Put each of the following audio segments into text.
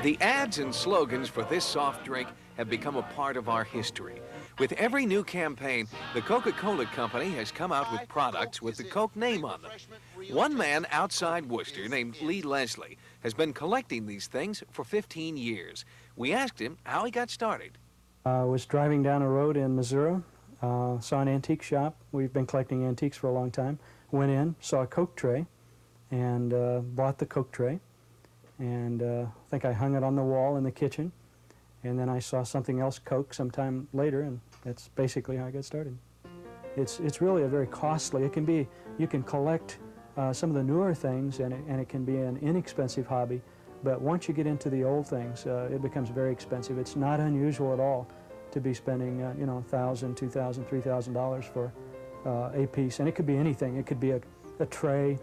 The ads and slogans for this soft drink have become a part of our history. With every new campaign, the Coca Cola Company has come out with products with the Coke name on them. One man outside Worcester named Lee Leslie has been collecting these things for 15 years. We asked him how he got started. I was driving down a road in Missouri, saw an antique shop. We've been collecting antiques for a long time. Went in, saw a Coke tray, and bought the Coke tray. And I think I hung it on the wall in the kitchen. And then I saw something else Coke sometime later, and that's basically how I got started. It's really a very costly, it can be, you can collect some of the newer things, and it can be an inexpensive hobby. But once you get into the old things, it becomes very expensive. It's not unusual at all to be spending, you know, $1,000, $2,000, $3,000 for a piece. And it could be anything. It could be a tray.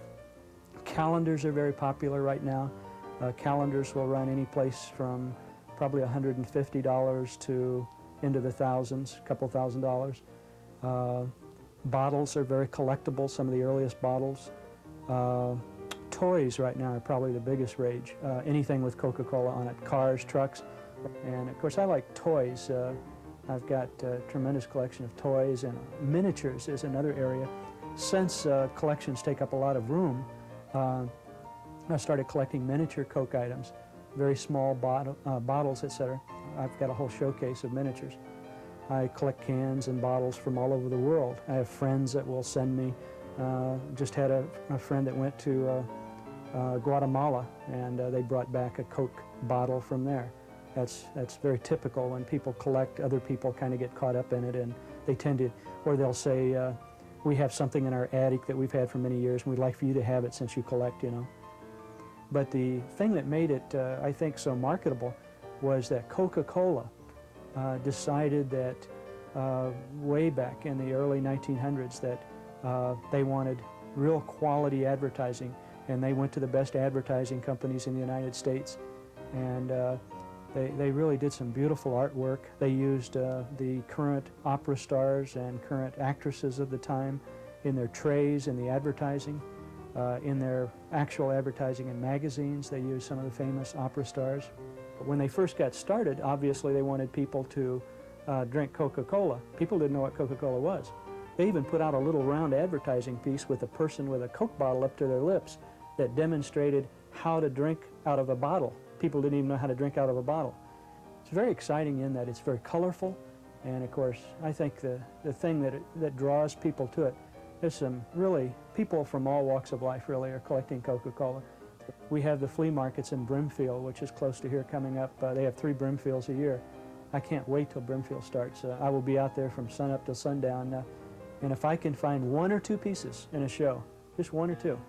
Calendars are very popular right now. Calendars will run any place from probably $150 to into the thousands, a couple $1,000s. Bottles are very collectible, some of the earliest bottles. Toys right now are probably the biggest rage. Anything with Coca-Cola on it, cars, trucks. And of course I like toys. I've got a tremendous collection of toys, and miniatures is another area. Since collections take up a lot of room, I started collecting miniature Coke items, very small bottles, etc. I've got a whole showcase of miniatures. I collect cans and bottles from all over the world. I have friends that will send me. Just had a friend that went to Guatemala, and they brought back a Coke bottle from there. That's very typical. When people collect, other people kind of get caught up in it, and they tend to, or they'll say, we have something in our attic that we've had for many years, and we'd like for you to have it since you collect, you know. But the thing that made it, I think, so marketable was that Coca-Cola decided that way back in the early 1900s that they wanted real quality advertising, and they went to the best advertising companies in the United States, and they really did some beautiful artwork. They used the current opera stars and current actresses of the time in their trays in the advertising. In their actual advertising in magazines, they used some of the famous opera stars. When they first got started, obviously they wanted people to drink Coca-Cola. People didn't know what Coca-Cola was. They even put out a little round advertising piece with a person with a Coke bottle up to their lips that demonstrated how to drink out of a bottle. People didn't even know how to drink out of a bottle. It's very exciting in that it's very colorful, and of course I think the thing that draws people to it, there's some really, people from all walks of life really are collecting Coca-Cola. We have the flea markets in Brimfield, which is close to here, coming up. They have 3 Brimfields a year. I can't wait till Brimfield starts. I will be out there from sunup till sundown, and if I can find 1 or 2 pieces in a show, just 1 or 2,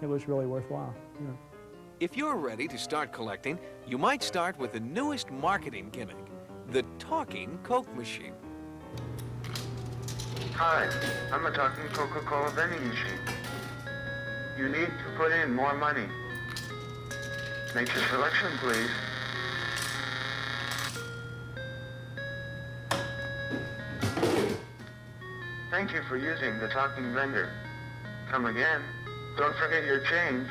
it was really worthwhile. You know. If you're ready to start collecting, you might start with the newest marketing gimmick, the talking Coke machine. Hi, I'm a talking Coca-Cola vending machine. You need to put in more money. Make your selection, please. Thank you for using the talking vendor. Come again. Don't forget your change.